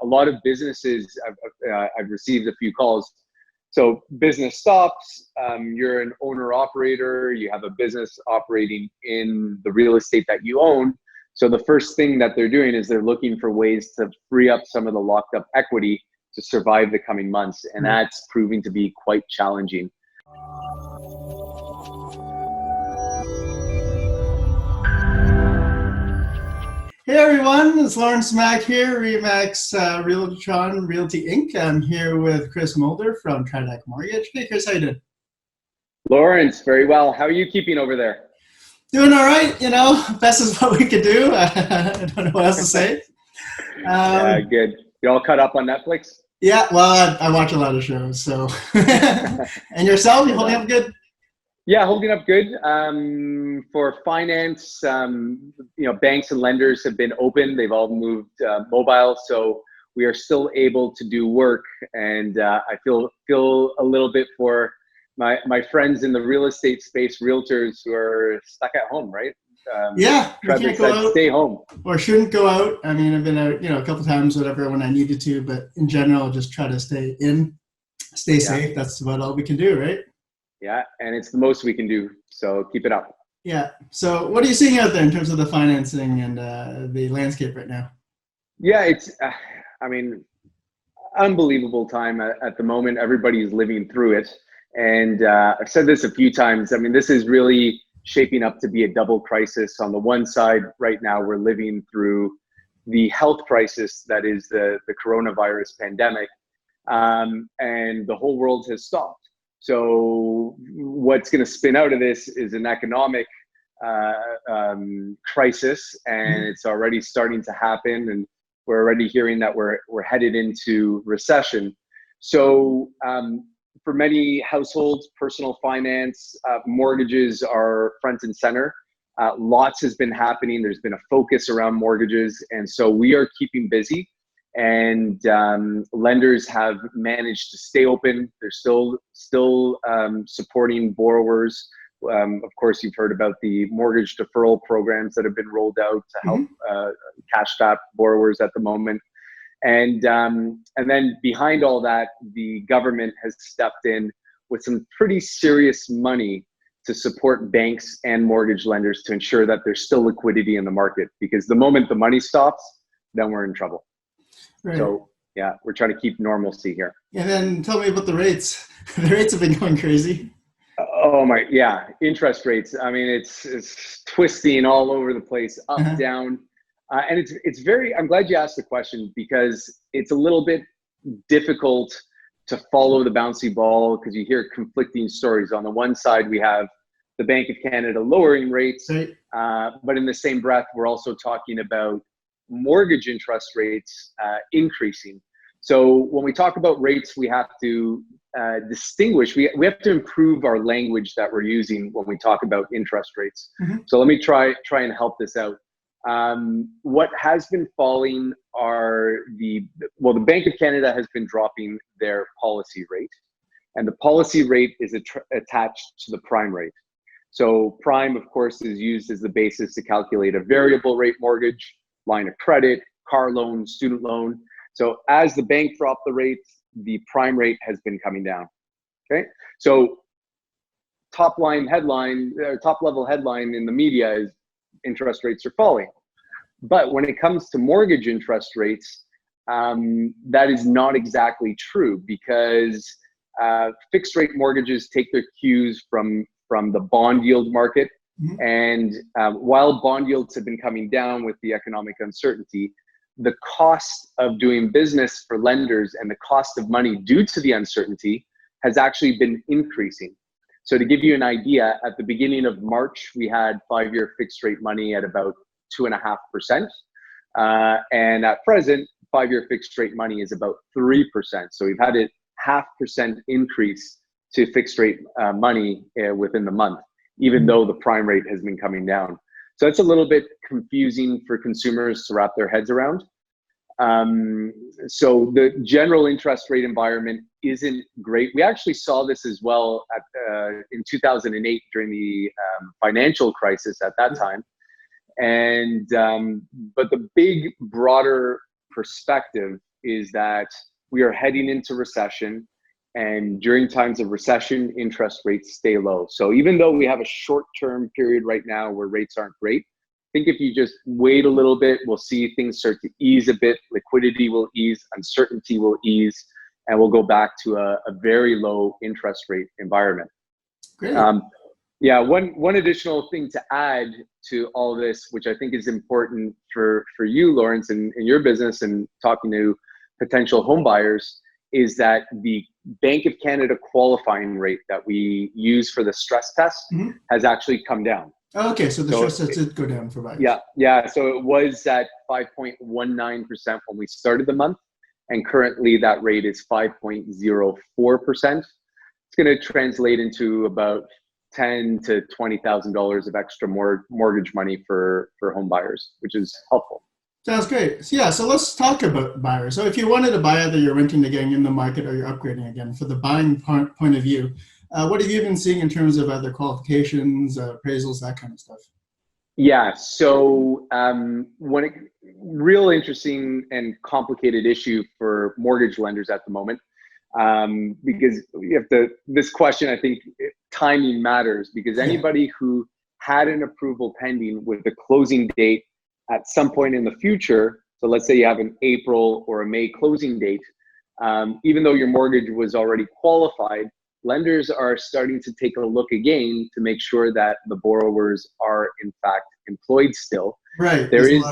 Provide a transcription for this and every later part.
A lot of businesses, I've received a few calls. So business stops, you're an owner operator, you have a business operating in the real estate that you own. So the first thing that they're doing is they're looking for ways to free up some of the locked up equity to survive the coming months. And that's proving to be quite challenging. Hey everyone, it's Lawrence Mack here, Remax Realtron Realty Inc. I'm here with Chris Mulder from Tridac Mortgage. Hey Chris, how you doing? Lawrence, very well. How are you keeping over there? Doing all right, best is what we could do. I don't know what else to say. Yeah, good. You all caught up on Netflix? Yeah, well, I watch a lot of shows, so. And yourself, you holding up good? Yeah, holding up good. For finance, banks and lenders have been open. They've all moved mobile, so we are still able to do work. And I feel a little bit for my friends in the real estate space, realtors who are stuck at home, right? Yeah, we Trevor can't go said, out, stay home. or shouldn't go out. I mean, I've been out, a couple times, whatever, when I needed to, but in general, just try to stay in, stay safe. That's about all we can do, right? Yeah, and it's the most we can do, so keep it up. Yeah. So what are you seeing out there in terms of the financing and the landscape right now? Yeah, it's, unbelievable time at the moment. Everybody's living through it. And I've said this a few times. I mean, this is really shaping up to be a double crisis. On the one side, right now, we're living through the health crisis that is the coronavirus pandemic, and the whole world has stopped. So what's going to spin out of this is an economic crisis, and it's already starting to happen. And we're already hearing that we're headed into recession. So for many households, personal finance, mortgages are front and center. Lots has been happening. There's been a focus around mortgages. And so we are keeping busy. And lenders have managed to stay open. They're still supporting borrowers. Of course, you've heard about the mortgage deferral programs that have been rolled out to help cash-strapped borrowers at the moment. And then behind all that, the government has stepped in with some pretty serious money to support banks and mortgage lenders to ensure that there's still liquidity in the market. Because the moment the money stops, then we're in trouble. Right. So yeah, we're trying to keep normalcy here. And then tell me about the rates. The rates have been going crazy. Oh my, yeah, interest rates. I mean, it's twisting all over the place, up, down. And it's very, I'm glad you asked the question, because it's a little bit difficult to follow the bouncy ball because you hear conflicting stories. On the one side, we have the Bank of Canada lowering rates, right. But in the same breath, we're also talking about mortgage interest rates increasing. So when we talk about rates, we have to distinguish, we have to improve our language that we're using when we talk about interest rates. So let me try and help this out. What has been falling are the Bank of Canada has been dropping their policy rate, and the policy rate is attached to the prime rate. So prime, of course, is used as the basis to calculate a variable rate mortgage, line of credit, car loan, student loan. So as the bank dropped the rates, the prime rate has been coming down. Okay, so top level headline in the media is interest rates are falling. But when it comes to mortgage interest rates, that is not exactly true, because fixed rate mortgages take their cues from the bond yield market. And while bond yields have been coming down with the economic uncertainty, the cost of doing business for lenders and the cost of money due to the uncertainty has actually been increasing. So to give you an idea, at the beginning of March, we had 5-year fixed rate money at about 2.5%. And at present, 5-year fixed rate money is about 3%. So we've had a 0.5% increase to fixed rate money within the month, even though the prime rate has been coming down. So it's a little bit confusing for consumers to wrap their heads around. So the general interest rate environment isn't great. We actually saw this as well in 2008 during the financial crisis at that time. And but the big, broader perspective is that we are heading into recession, and during times of recession, interest rates stay low. So even though we have a short-term period right now where rates aren't great, I think if you just wait a little bit, we'll see things start to ease a bit. Liquidity will ease, uncertainty will ease, and we'll go back to a very low interest rate environment. Great. Yeah, one additional thing to add to all this, which I think is important for you, Lawrence, and in your business and talking to potential home buyers, is that the Bank of Canada qualifying rate that we use for the stress test has actually come down. Oh, okay, so the stress test did go down for buyers. Yeah. So it was at 5.19% when we started the month, and currently that rate is 5.04%. It's going to translate into about $10,000 to $20,000 of extra mortgage money for home buyers, which is helpful. Sounds great. So let's talk about buyers. So if you wanted to buy, either you're renting to getting in the market or you're upgrading again, for the buying point of view, what have you been seeing in terms of other qualifications, appraisals, that kind of stuff? Yeah, so real interesting and complicated issue for mortgage lenders at the moment, because this question, I think timing matters, because anybody who had an approval pending with a closing date at some point in the future, so let's say you have an April or a May closing date, even though your mortgage was already qualified, lenders are starting to take a look again to make sure that the borrowers are in fact employed still. Right. There is,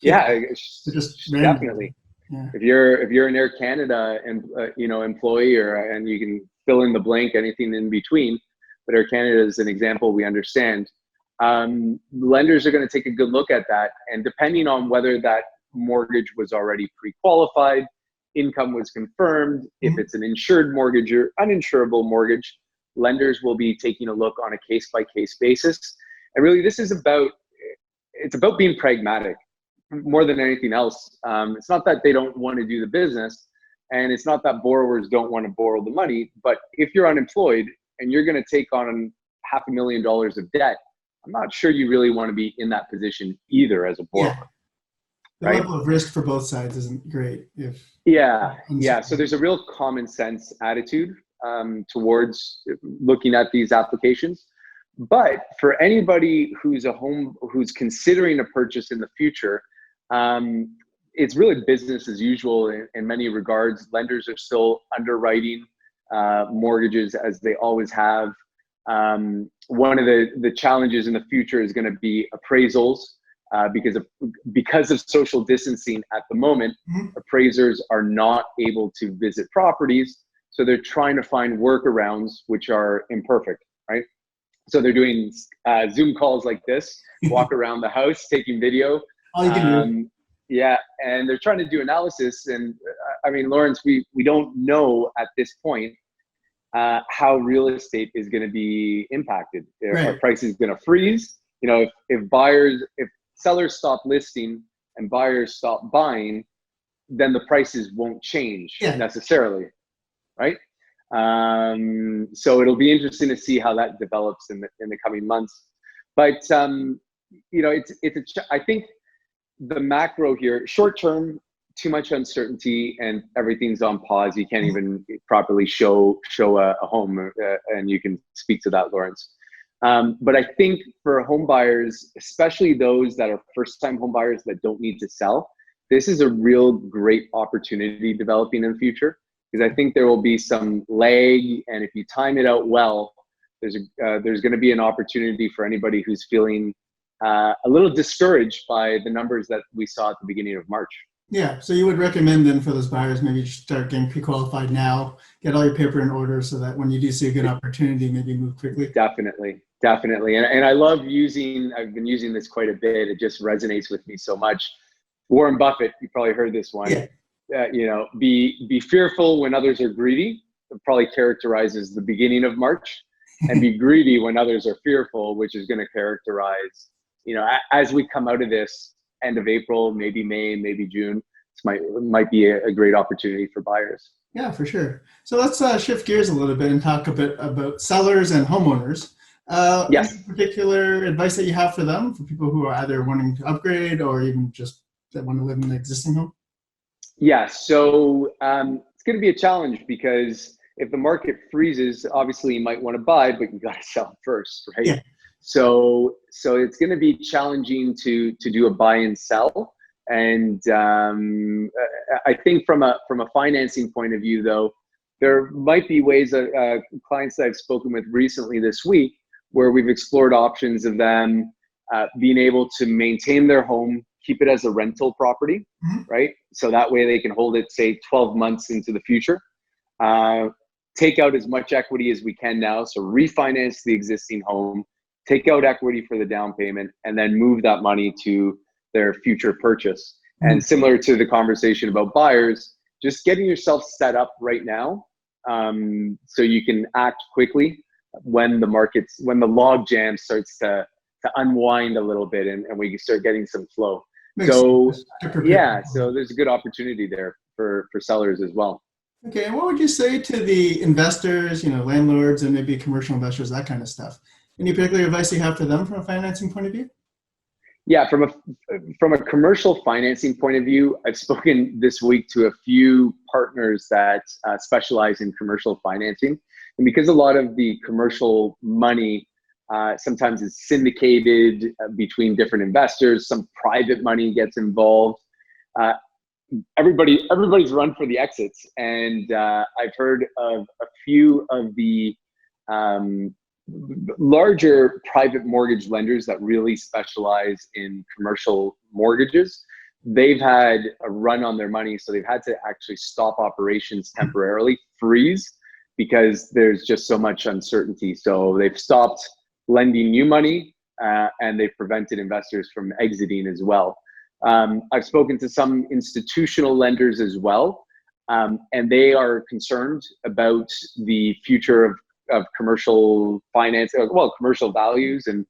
just definitely. Yeah. If you're an Air Canada employee, and you can fill in the blank, anything in between, but Air Canada is an example we understand. Lenders are going to take a good look at that, and depending on whether that mortgage was already pre-qualified, income was confirmed, if it's an insured mortgage or uninsurable mortgage, lenders will be taking a look on a case-by-case basis. And really, it's about being pragmatic more than anything else. It's not that they don't want to do the business, and it's not that borrowers don't want to borrow the money, but if you're unemployed and you're going to take on $500,000 of debt, I'm not sure you really want to be in that position either as a borrower. Yeah. The level of risk for both sides isn't great. So there's a real common sense attitude towards looking at these applications. But for anybody who's considering a purchase in the future, it's really business as usual in many regards. Lenders are still underwriting mortgages as they always have. One of the challenges in the future is going to be appraisals. Because of social distancing at the moment, appraisers are not able to visit properties, so they're trying to find workarounds which are imperfect, right? So they're doing Zoom calls like this, walk around the house, taking video. All you can do. Yeah, and they're trying to do analysis. And I mean, Lawrence, we don't know at this point how real estate is going to be impacted. Are prices going to freeze? If sellers stop listing and buyers stop buying, then the prices won't change necessarily, right? So it'll be interesting to see how that develops in the coming months. But I think the macro here, short term, too much uncertainty and everything's on pause. You can't even properly show a home, and you can speak to that, Lawrence. But I think for home buyers, especially those that are first-time home buyers that don't need to sell, this is a real great opportunity developing in the future, because I think there will be some lag, and if you time it out well, there's going to be an opportunity for anybody who's feeling a little discouraged by the numbers that we saw at the beginning of March. Yeah, so you would recommend then for those buyers, maybe start getting pre-qualified now, get all your paper in order so that when you do see a good opportunity, maybe move quickly. Definitely. And I love I've been using this quite a bit. It just resonates with me so much. Warren Buffett, you probably heard this one. Yeah. Be fearful when others are greedy. It probably characterizes the beginning of March. And be greedy when others are fearful, which is going to characterize, as we come out of this, end of April, maybe May, maybe June, this might be a great opportunity for buyers. Yeah, for sure. So let's shift gears a little bit and talk a bit about sellers and homeowners. Yes. Any particular advice that you have for them, for people who are either wanting to upgrade or even just that want to live in an existing home? Yeah, so it's going to be a challenge because if the market freezes, obviously you might want to buy, but you got to sell first, right? Yeah. So it's going to be challenging to do a buy and sell. And I think from a financing point of view, though, there might be ways that clients that I've spoken with recently this week where we've explored options of them being able to maintain their home, keep it as a rental property, Mhm. right? So that way they can hold it, say, 12 months into the future. Uh, Take out as much equity as we can now. So refinance the existing home, take out equity for the down payment, and then move that money to their future purchase. Mhm. And similar to the conversation about buyers, just getting yourself set up right now so you can act quickly when when the log jam starts to unwind a little bit and we start getting some flow. Makes So sense to prepare. yeah, so there's a good opportunity there for sellers as well. Okay, and what would you say to the investors, landlords and maybe commercial investors, that kind of stuff? Any particular advice you have for them from a financing point of view? Yeah, from a commercial financing point of view, I've spoken this week to a few partners that specialize in commercial financing, and because a lot of the commercial money sometimes is syndicated between different investors, some private money gets involved. Uh, everybody's run for the exits, and I've heard of a few of the um, larger private mortgage lenders that really specialize in commercial mortgages. They've had a run on their money, so they've had to actually stop operations temporarily, freeze, because there's just so much uncertainty. So they've stopped lending new money, and they've prevented investors from exiting as well. I've spoken to some institutional lenders as well, and they are concerned about the future of commercial finance, well, commercial values and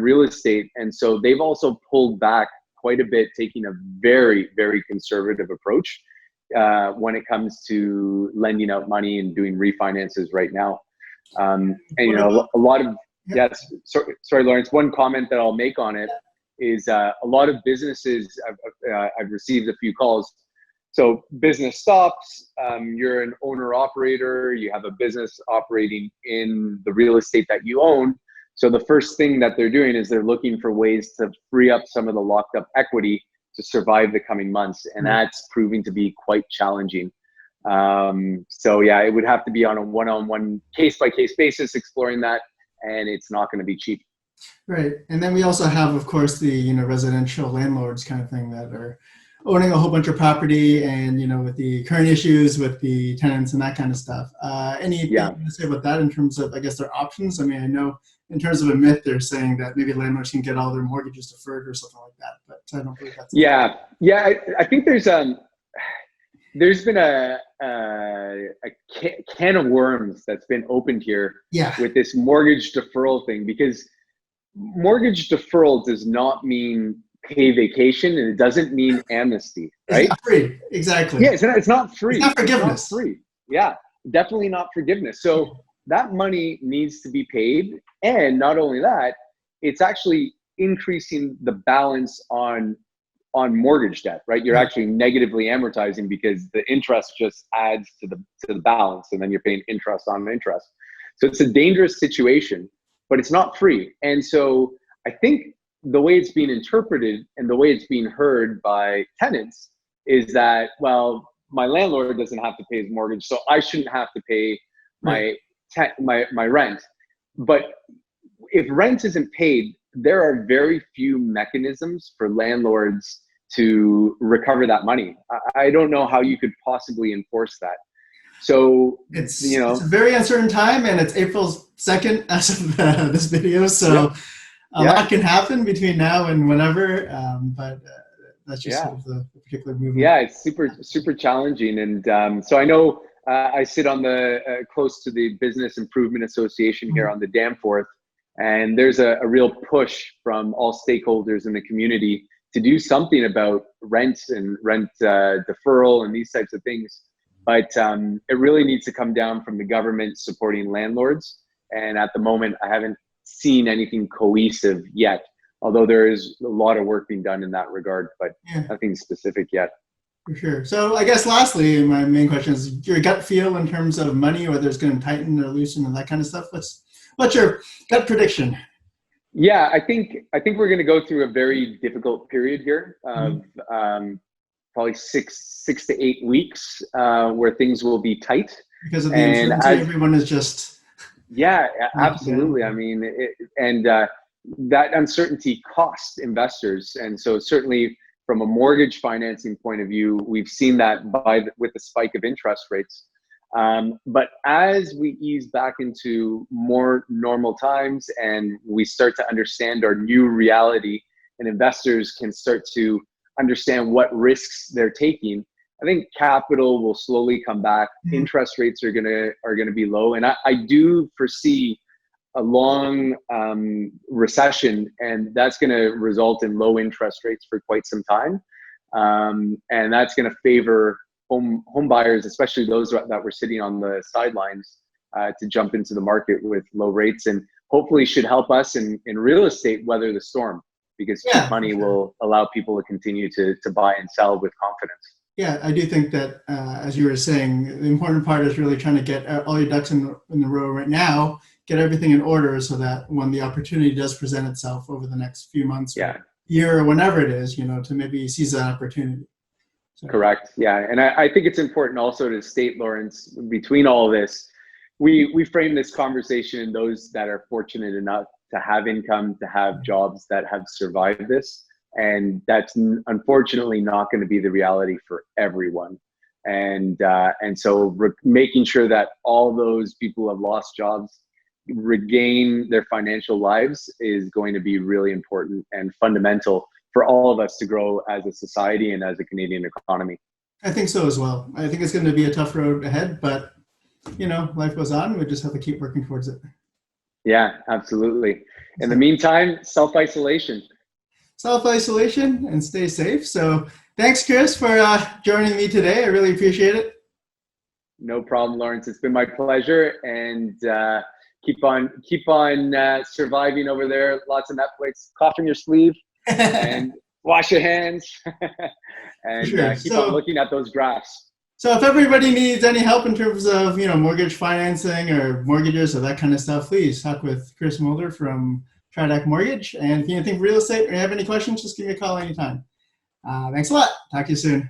real estate. And so they've also pulled back quite a bit, taking a very, very conservative approach when it comes to lending out money and doing refinances right now. And, What about, a lot of, yeah. yes, sorry, Lawrence, one comment that I'll make on it is a lot of businesses, I've received a few calls. So business stops, you're an owner operator, you have a business operating in the real estate that you own. So the first thing that they're doing is they're looking for ways to free up some of the locked up equity to survive the coming months. And that's proving to be quite challenging. So yeah, it would have to be on a one-on-one case-by-case basis exploring that, and it's not going to be cheap. Right. And then we also have, of course, the, residential landlords kind of thing that are owning a whole bunch of property and, with the current issues with the tenants and that kind of stuff. Anything Yeah. to say about that in terms of, I guess, their options? I mean, I know in terms of a myth, they're saying that maybe landlords can get all their mortgages deferred or something like that, but I don't believe that's. Yeah. Yeah. I think there's been a can of worms that's been opened here Yeah. with this mortgage deferral thing, because mortgage deferral does not mean pay vacation, and it doesn't mean amnesty, It's right? not free. Exactly. Yeah, it's not free. It's not It's not forgiveness. free. Yeah, definitely not forgiveness. So that money needs to be paid, and not only that, it's actually increasing the balance on mortgage debt, right? You're Right. actually negatively amortizing because the interest just adds to the balance, and then you're paying interest on interest. So it's a dangerous situation, but it's not free. And so I think the way it's being interpreted and the way it's being heard by tenants is that, well, my landlord doesn't have to pay his mortgage, so I shouldn't have to pay Right. my rent. But if rent isn't paid, there are very few mechanisms for landlords to recover that money. I don't know how you could possibly enforce that. So, It's a very uncertain time, and it's April 2nd as of this video. yeah, So a yeah, lot can happen between now and whenever. But that's just sort yeah, of the particular movement. yeah. It's super challenging, and so I know I sit on the close to the Business Improvement Association here Mhm. on the Danforth, and there's a real push from all stakeholders in the community to do something about rent and rent deferral and these types of things. But it really needs to come down from the government supporting landlords. And at the moment, I haven't seen anything cohesive yet, although there is a lot of work being done in that regard, but Yeah. nothing specific yet. For sure. So I guess lastly, my main question is your gut feel in terms of money, whether it's going to tighten or loosen and that kind of stuff. What's your gut prediction? Yeah, I think we're going to go through a very difficult period here of Mhm. probably six to 8 weeks where things will be tight. Because of the And uncertainty, as everyone is just yeah, hunkered down. absolutely. I mean, that uncertainty costs investors, and so certainly from a mortgage financing point of view, we've seen that with the spike of interest rates. But as we ease back into more normal times and we start to understand our new reality, and investors can start to understand what risks they're taking, I think capital will slowly come back. Mhm. Interest rates are gonna be low, and I do foresee a long recession, and that's going to result in low interest rates for quite some time, and that's going to favor home buyers, especially those that were sitting on the sidelines, to jump into the market with low rates, and hopefully should help us in real estate weather the storm, because cheap Yeah, for money sure. will allow people to continue to buy and sell with confidence. Yeah, I do think that, as you were saying, the important part is really trying to get all your ducks in the row right now, get everything in order so that when the opportunity does present itself over the next few months or Yeah. year or whenever it is, to maybe seize that opportunity. So, Correct. Yeah, and I think it's important also to state, Lawrence, between all of this, we frame this conversation those that are fortunate enough to have income, to have jobs that have survived this, and that's unfortunately not going to be the reality for everyone. And so making sure that all those people who have lost jobs regain their financial lives is going to be really important and fundamental for all of us to grow as a society and as a Canadian economy. I think so as well. I think it's going to be a tough road ahead, but life goes on. We just have to keep working towards it. Yeah, absolutely. In the So, meantime, self-isolation. self-isolation and stay safe. So thanks, Chris, for joining me today. I really appreciate it. No problem, Lawrence. It's been my pleasure, and keep on surviving over there. Lots of Netflix. Cough in your sleeve and wash your hands, For and sure. keep on So, looking at those graphs. so if everybody needs any help in terms of mortgage financing or mortgages or that kind of stuff, please talk with Chris Mulder from Tridac Mortgage. And if you think real estate or you have any questions, just give me a call anytime. Thanks a lot. Talk to you soon.